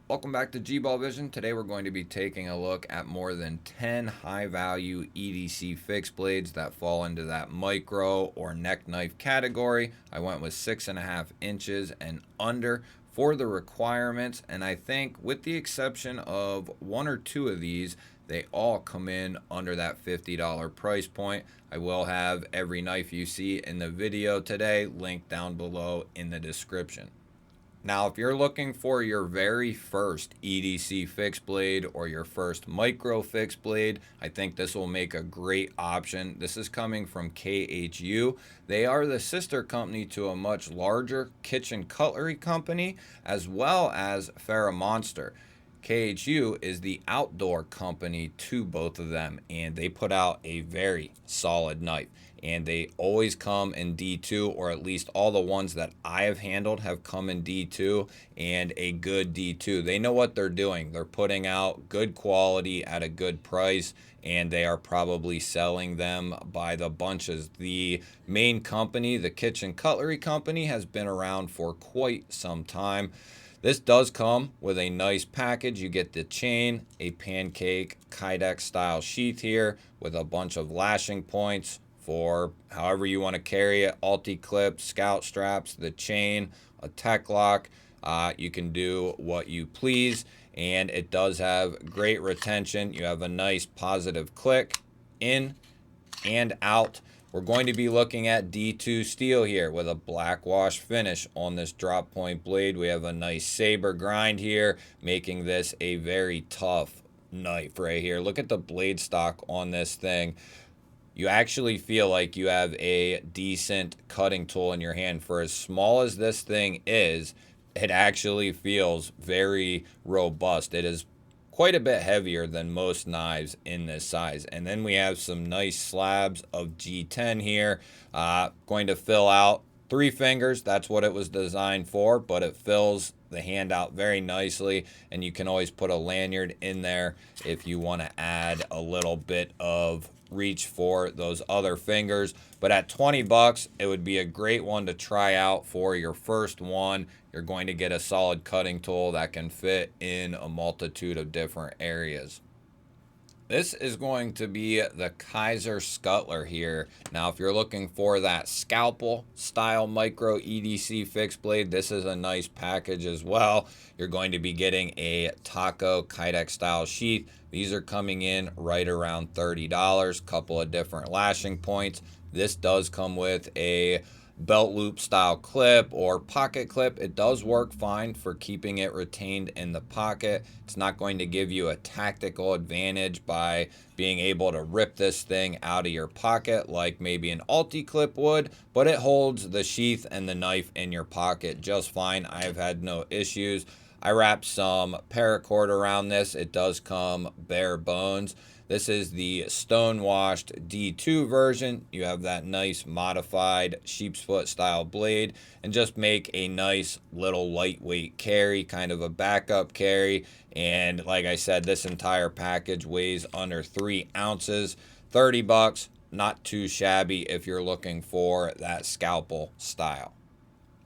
Welcome back to G-Ball Vision. Today we're going to be taking a look at more than 10 high-value EDC fixed blades that fall into that micro or neck knife category. I went with 6.5 inches and under for the requirements, and I think with the exception of one or two of these, they all come in under that $50 price point. I will have every knife you see in the video today linked down below in the description. Now, if you're looking for your very first EDC fixed blade or your first micro fixed blade, I think this will make a great option. This is coming from KHU. They are the sister company to a much larger kitchen cutlery company, as well as Monster. KHU is the outdoor company to both of them, and they put out a very solid knife. And they always come in D2, or at least all the ones that I have handled have come in D2 and a good D2. They know what they're doing. They're putting out good quality at a good price, and they are probably selling them by the bunches. The main company, the kitchen cutlery company, has been around for quite some time. This does come with a nice package. You get the chain, a pancake Kydex style sheath here with a bunch of lashing points for however you want to carry it. Ulti-clip, scout straps, the chain, a tech lock. You can do what you please, and it does have great retention. You have a nice positive click in and out. We're going to be looking at D2 steel here with a black wash finish on this drop point blade. We have a nice saber grind here, making this a very tough knife right here. Look at the blade stock on this thing. You actually feel like you have a decent cutting tool in your hand. For as small as this thing is, it actually feels very robust. It is quite a bit heavier than most knives in this size. And then we have some nice slabs of G10 here. Going to fill out 3 fingers. That's what it was designed for, but it fills the hand out very nicely, and you can always put a lanyard in there if you want to add a little bit of reach for those other fingers. But at 20 bucks, it would be a great one to try out for your first one. You're going to get a solid cutting tool that can fit in a multitude of different areas. This is going to be the Kaiser Scuttler here. Now, if you're looking for that scalpel style micro EDC fixed blade, this is a nice package as well. You're going to be getting a taco Kydex style sheath. These are coming in right around $30. Couple of different lashing points. This does come with a belt loop style clip or pocket clip. It does work fine for keeping it retained in the pocket. It's not going to give you a tactical advantage by being able to rip this thing out of your pocket like maybe an Ulti clip would, but it holds the sheath and the knife in your pocket just fine. I've had no issues. I wrapped some paracord around this. It does come bare bones. This is the stone washed D2 version. You have that nice modified sheep's foot style blade, and just make a nice little lightweight carry, kind of a backup carry. And like I said, this entire package weighs under 3 ounces. 30 bucks, not too shabby if you're looking for that scalpel style.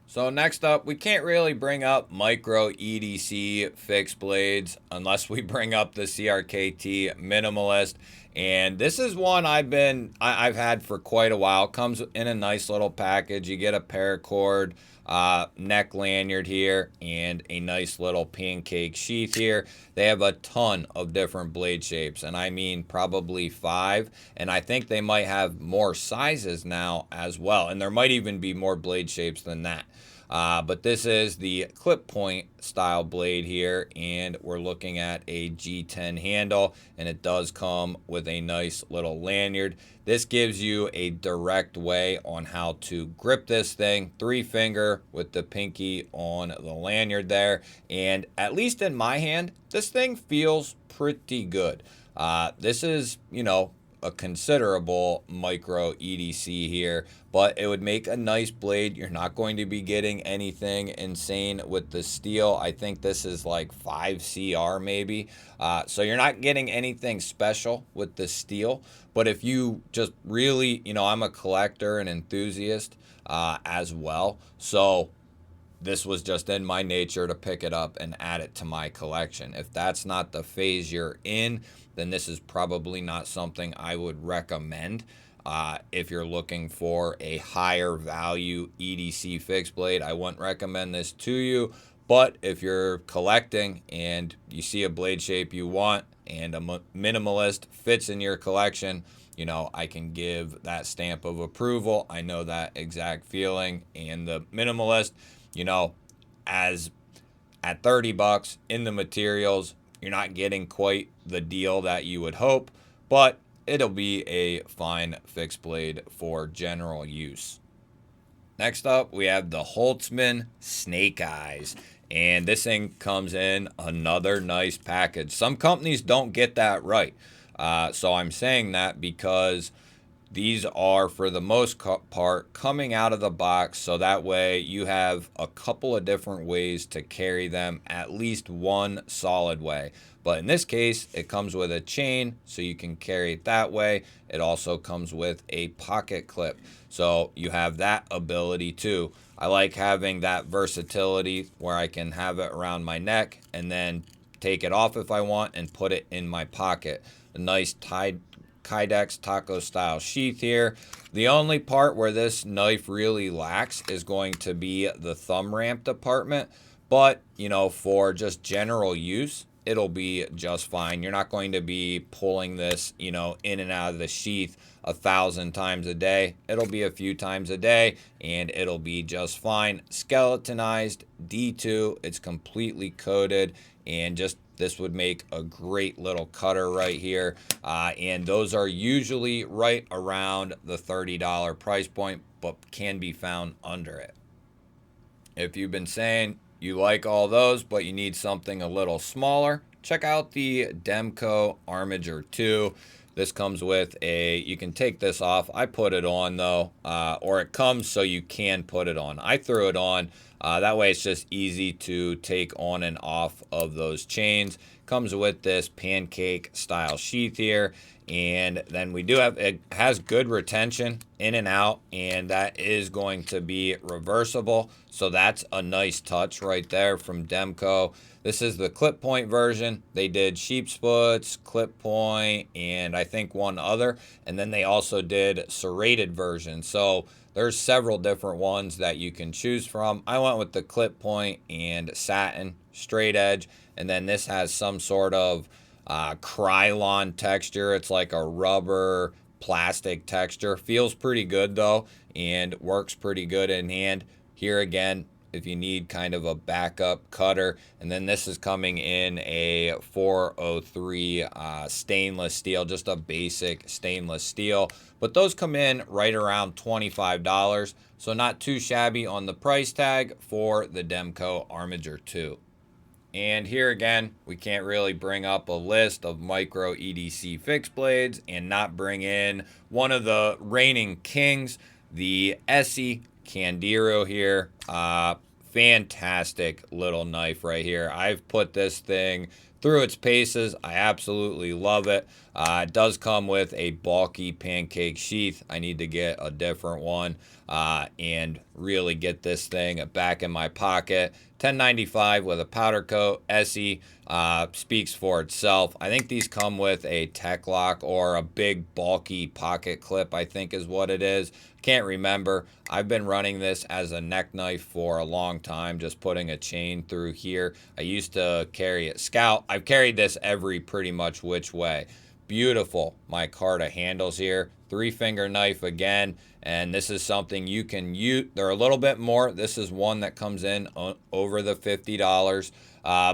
So next up, we can't really bring up micro EDC fixed blades unless we bring up the CRKT Minimalist. And this is one I've had for quite a while. Comes in a nice little package. You get a paracord, neck lanyard here, and a nice little pancake sheath here. They have a ton of different blade shapes, and I mean probably 5. And I think they might have more sizes now as well. And there might even be more blade shapes than that. But this is the clip point style blade here, and we're looking at a G10 handle, and it does come with a nice little lanyard. This gives you a direct way on how to grip this thing. 3 finger with the pinky on the lanyard there, and at least in my hand, this thing feels pretty good. This is, a considerable micro EDC here, but it would make a nice blade. You're not going to be getting anything insane with the steel. I think this is like 5 CR maybe. So you're not getting anything special with the steel. But if you just really, I'm a collector and enthusiast as well. So this was just in my nature to pick it up and add it to my collection. If that's not the phase you're in, then this is probably not something I would recommend. If you're looking for a higher value EDC fixed blade, I wouldn't recommend this to you. But if you're collecting and you see a blade shape you want and a minimalist fits in your collection, you know, I can give that stamp of approval. I know that exact feeling. And the minimalist, you know, as at 30 bucks in the materials, you're not getting quite the deal that you would hope, but it'll be a fine fixed blade for general use. Next up, we have the Holtzman Snake Eyes. And this thing comes in another nice package. Some companies don't get that right. So I'm saying that because these are, for the most part, coming out of the box, so that way you have a couple of different ways to carry them, at least one solid way. But in this case, it comes with a chain, so you can carry it that way. It also comes with a pocket clip, so you have that ability too. I like having that versatility where I can have it around my neck and then take it off if I want and put it in my pocket. A nice Kydex taco style sheath here. The only part where this knife really lacks is going to be the thumb ramp department, but you know, for just general use, it'll be just fine. You're not going to be pulling this, you know, in and out of the sheath 1,000 times a day. It'll be a few times a day and it'll be just fine. Skeletonized D2, it's completely coated, and just this would make a great little cutter right here. And those are usually right around the $30 price point, but can be found under it. If you've been saying you like all those, but you need something a little smaller, check out the Demco Armiger 2. This comes with you can take this off. I put it on though, or it comes so you can put it on. I threw it on. That way it's just easy to take on and off of those chains. Comes with this pancake style sheath here. And then we do have, it has good retention in and out, and that is going to be reversible. So that's a nice touch right there from Demco. This is the clip point version. They did sheepsputs, clip point, and I think one other. And then they also did serrated version. So there's several different ones that you can choose from. I went with the clip point and satin, straight edge. And then this has some sort of Krylon texture. It's like a rubber plastic texture. Feels pretty good though, and works pretty good in hand. Here again, if you need kind of a backup cutter. And then this is coming in a 403 stainless steel, just a basic stainless steel. But those come in right around $25, so not too shabby on the price tag for the Demco Armiger 2. And here again, we can't really bring up a list of micro EDC fixed blades and not bring in one of the reigning kings, the Essie Candiru here. Fantastic little knife right here. I've put this thing through its paces. I absolutely love it. It does come with a bulky pancake sheath. I need to get a different one and really get this thing back in my pocket. $10.95 with a powder coat. Essie speaks for itself. I think these come with a tech lock or a big bulky pocket clip, I think is what it is. Can't remember. I've been running this as a neck knife for a long time, just putting a chain through here. I used to carry it scout. I've carried this every pretty much which way. Beautiful micarta handles here. 3-finger knife again, and this is something you can use. They're a little bit more. This is one that comes in over the $50,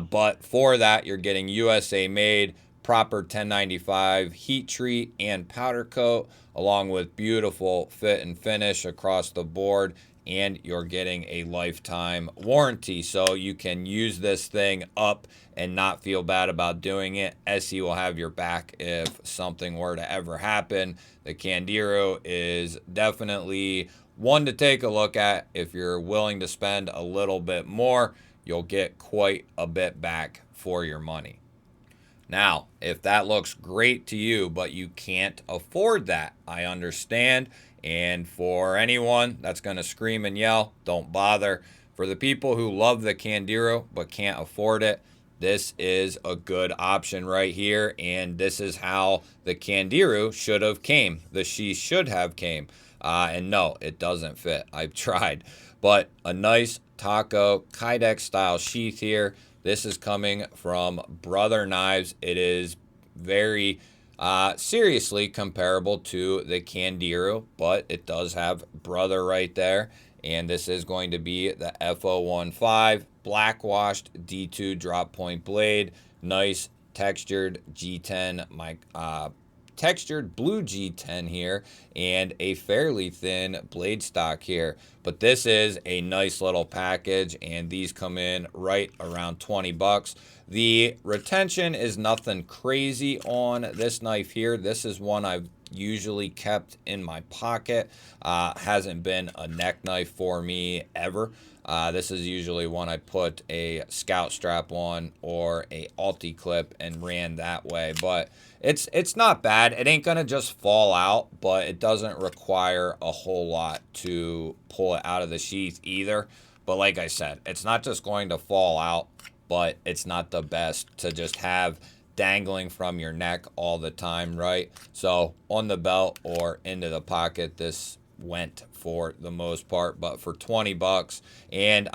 but for that you're getting USA made, proper 1095 heat treat and powder coat, along with beautiful fit and finish across the board, and you're getting a lifetime warranty, so you can use this thing up and not feel bad about doing it. Essie will have your back if something were to ever happen. The Candiru is definitely one to take a look at. If you're willing to spend a little bit more, you'll get quite a bit back for your money. Now, if that looks great to you, but you can't afford that, I understand. And for anyone that's going to scream and yell, don't bother. for the people who love the Candiru but can't afford it, this is a good option right here. And this is how the Candiru should have came. The sheath should have came. And no, it doesn't fit. I've tried. But a nice taco Kydex style sheath here. This is coming from Brother Knives. It is very seriously comparable to the Candiru, but it does have Brother right there. And this is going to be the F015 black washed D2 drop point blade. Nice textured G10 textured blue G10 here, and a fairly thin blade stock here. But this is a nice little package, and these come in right around 20 bucks. The retention is nothing crazy on this knife here. This is one I've usually kept in my pocket. Hasn't been a neck knife for me ever. This is usually one I put a scout strap on or a alti clip and ran that way. But it's not bad. It ain't gonna just fall out, but it doesn't require a whole lot to pull it out of the sheath either. But like I said, it's not just going to fall out, but it's not the best to just have dangling from your neck all the time, right? So on the belt or into the pocket, this went for the most part. But for 20 bucks, and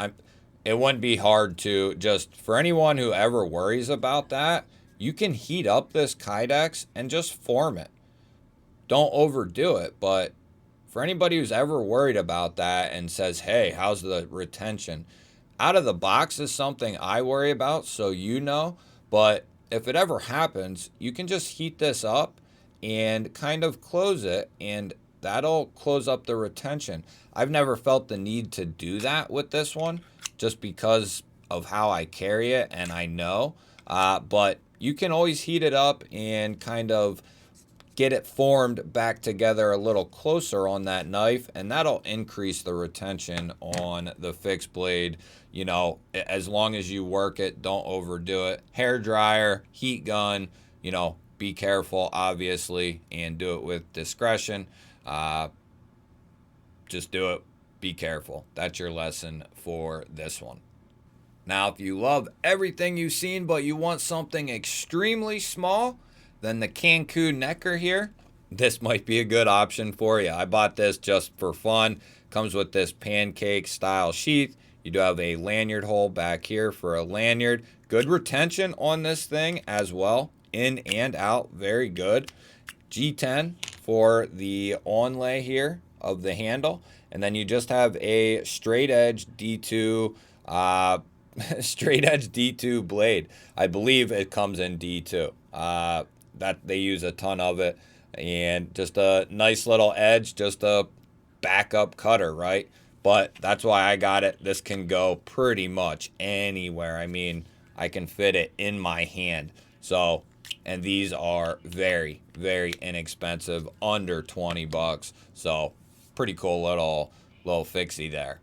it wouldn't be hard to just, for anyone who ever worries about that, you can heat up this Kydex and just form it. Don't overdo it, but for anybody who's ever worried about that and says, hey, how's the retention? Out of the box is something I worry about, so you know. But if it ever happens, you can just heat this up and kind of close it, and that'll close up the retention. I've never felt the need to do that with this one just because of how I carry it, and I know. But you can always heat it up and kind of get it formed back together a little closer on that knife, and that'll increase the retention on the fixed blade. You know, as long as you work it, don't overdo it. Hair dryer, heat gun, you know, be careful obviously, and do it with discretion. Just do it, be careful. That's your lesson for this one. Now, if you love everything you've seen but you want something extremely small, then the Cancun Necker here, this might be a good option for you. I bought this just for fun. Comes with this pancake style sheath. You do have a lanyard hole back here for a lanyard. Good retention on this thing as well. In and out, very good. G10 for the onlay here of the handle. And then you just have a straight edge D2 straight edge D2 blade. I believe it comes in D2. That they use a ton of it, and just a nice little edge, just a backup cutter, right? But that's why I got it. This can go pretty much anywhere. I mean, I can fit it in my hand. So, and these are very, very inexpensive, under 20 bucks. So, pretty cool little fixie there.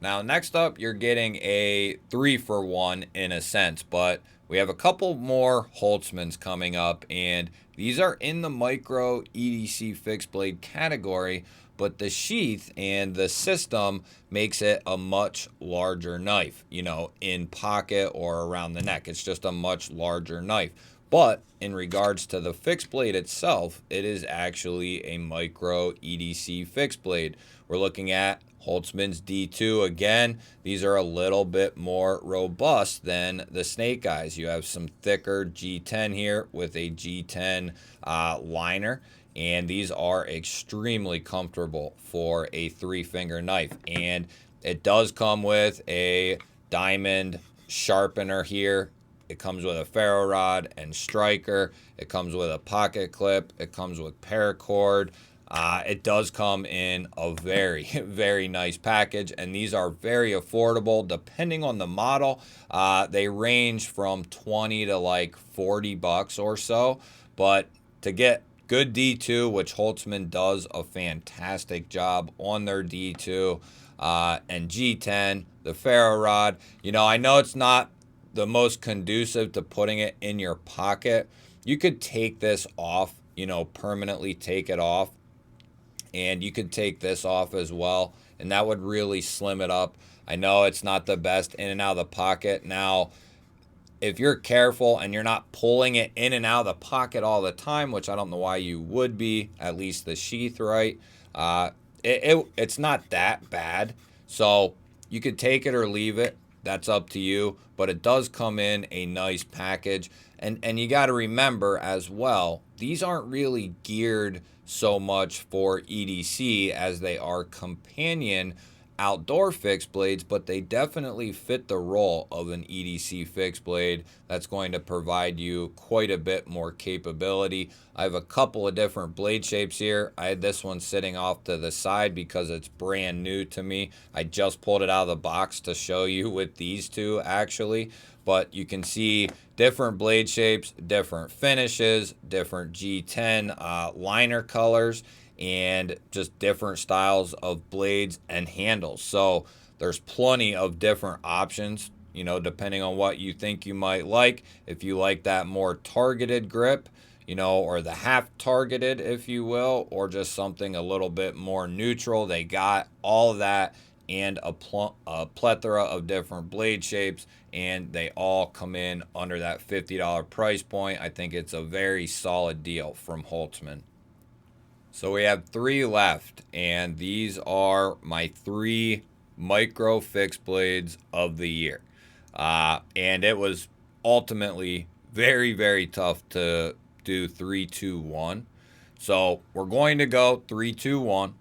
Now, next up, you're getting a 3-for-1 in a sense, but we have a couple more Holtzmans coming up, and these are in the micro EDC fixed blade category, but the sheath and the system makes it a much larger knife, you know, in pocket or around the neck. It's just a much larger knife. But in regards to the fixed blade itself, it is actually a micro EDC fixed blade. We're looking at Holtzman's D2 again. These are a little bit more robust than the Snake Eyes. You have some thicker G10 here with a G10 liner, and these are extremely comfortable for a 3-finger knife. And it does come with a diamond sharpener here. It comes with a ferro rod and striker. It comes with a pocket clip. It comes with paracord. It does come in a very, very nice package, and these are very affordable depending on the model. They range from 20 to like 40 bucks or so, but to get good D2, which Holtzman does a fantastic job on their D2, and G10, the ferro rod, you know, I know it's not the most conducive to putting it in your pocket. You could take this off, you know, permanently take it off. And you could take this off as well, and that would really slim it up. I know it's not the best in and out of the pocket. Now, if you're careful and you're not pulling it in and out of the pocket all the time, which I don't know why you would be, at least the sheath right, uh, it's not that bad. So you could take it or leave it. That's up to you. But it does come in a nice package. And you got to remember as well, these aren't really geared so much for EDC as they are companion outdoor fixed blades, but they definitely fit the role of an EDC fixed blade that's going to provide you quite a bit more capability. I have a couple of different blade shapes here. I had this one sitting off to the side because it's brand new to me. I just pulled it out of the box to show you with these two actually, but you can see different blade shapes, different finishes, different G10 liner colors, and just different styles of blades and handles. So there's plenty of different options, depending on what you think you might like. If you like that more targeted grip, or the half targeted, if you will, or just something a little bit more neutral, they got all of that and a plethora of different blade shapes, and they all come in under that $50 price point. I think it's a very solid deal from Holtzman. So we have 3 left, and these are my 3 micro fixed blades of the year. And it was ultimately very, very tough to do 3, 2, 1. So we're going to go 3, 2, 1,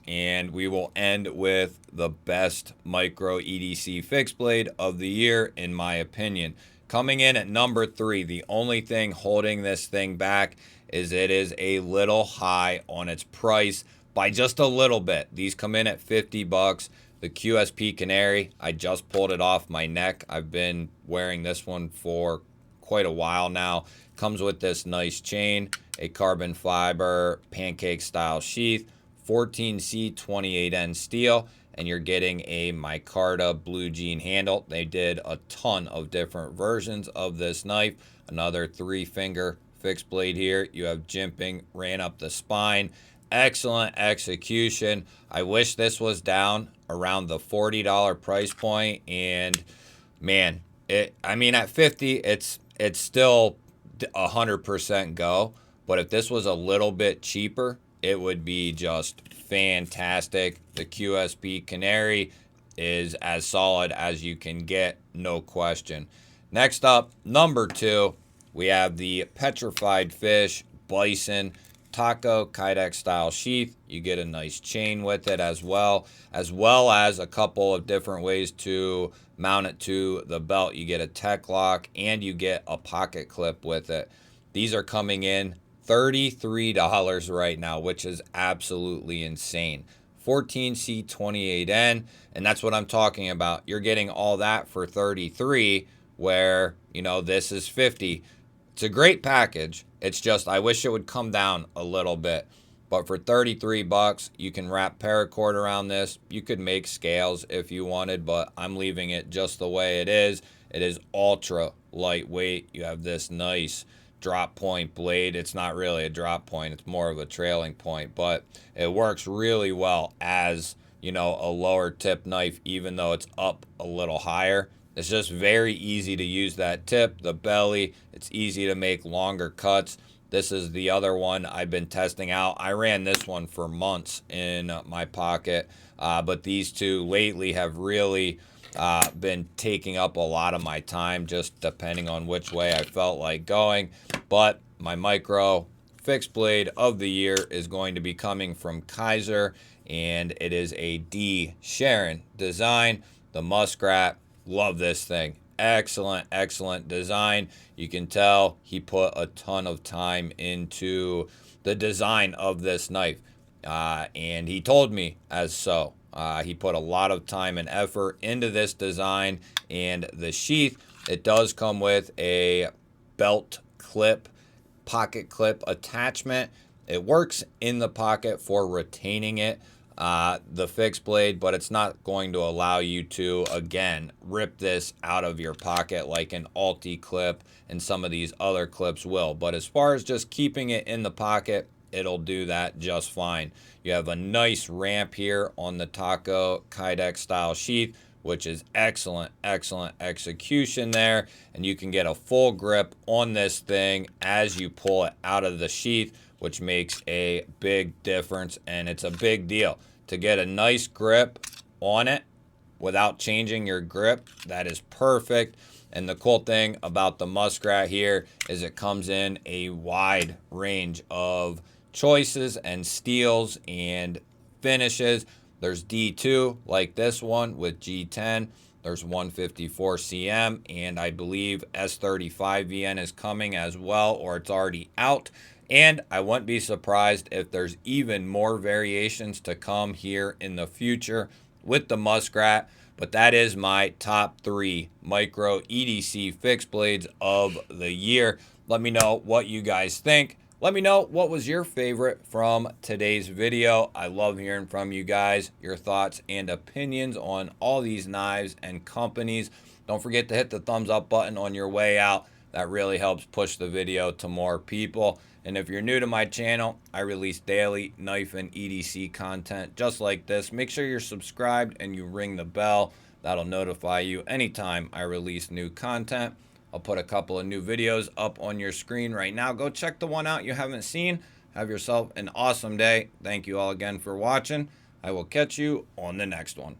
and we will end with the best micro EDC fixed blade of the year, in my opinion. Coming in at number 3, the only thing holding this thing back is it is a little high on its price by just a little bit. These come in at $50. The QSP Canary, I just pulled it off my neck. I've been wearing this one for quite a while now. Comes with this nice chain, a carbon fiber pancake style sheath, 14C 28N steel, and you're getting a micarta blue jean handle. They did a ton of different versions of this knife. Another 3-finger fixed blade here. You have jimping, ran up the spine. Excellent execution. I wish this was down around the $40 price point, and man, at 50, it's still 100% go. But if this was a little bit cheaper, it would be just fantastic. The QSP Canary is as solid as you can get, no question. Next up, number 2, we have the Petrified Fish Bison Taco Kydex style sheath. You get a nice chain with it as well as a couple of different ways to mount it to the belt. You get a tech lock and you get a pocket clip with it. These are coming in $33 right now, which is absolutely insane. 14C28N, and that's what I'm talking about. You're getting all that for $33, where, this is $50. It's a great package. It's just, I wish it would come down a little bit. But for $33, you can wrap paracord around this. You could make scales if you wanted, but I'm leaving it just the way it is. It is ultra lightweight. You have this nice drop point blade. It's not really a drop point, it's more of a trailing point, but it works really well as, a lower tip knife, even though it's up a little higher. It's just very easy to use that tip, the belly. It's easy to make longer cuts. This is the other one I've been testing out. I ran this one for months in my pocket, but these two lately have really been taking up a lot of my time, just depending on which way I felt like going. But my micro fixed blade of the year is going to be coming from Kaiser, and it is a D. Sharon design, the Muskrat. Love this thing. Excellent, excellent design. You can tell he put a ton of time into the design of this knife, and he told me as so. He put a lot of time and effort into this design, and the sheath, it does come with a belt clip, pocket clip attachment. It works in the pocket for retaining it, the fixed blade, but it's not going to allow you to, again, rip this out of your pocket like an Alti clip and some of these other clips will. But as far as just keeping it in the pocket, it'll do that just fine. You have a nice ramp here on the Taco Kydex style sheath. which is excellent, excellent execution there. And you can get a full grip on this thing as you pull it out of the sheath, which makes a big difference. And it's a big deal to get a nice grip on it without changing your grip. That is perfect. And the cool thing about the Muskrat here is it comes in a wide range of choices and steels and finishes. There's D2 like this one with G10. There's 154 CM, and I believe S35 VN is coming as well, or it's already out. And I wouldn't be surprised if there's even more variations to come here in the future with the Muskrat. But that is my top 3 micro EDC fixed blades of the year. Let me know what you guys think. Let me know what was your favorite from today's video. I love hearing from you guys, your thoughts and opinions on all these knives and companies. Don't forget to hit the thumbs up button on your way out. That really helps push the video to more people. And if you're new to my channel, I release daily knife and EDC content just like this. Make sure you're subscribed and you ring the bell. That'll notify you anytime I release new content. I'll put a couple of new videos up on your screen right now. Go check the one out you haven't seen. Have yourself an awesome day. Thank you all again for watching. I will catch you on the next one.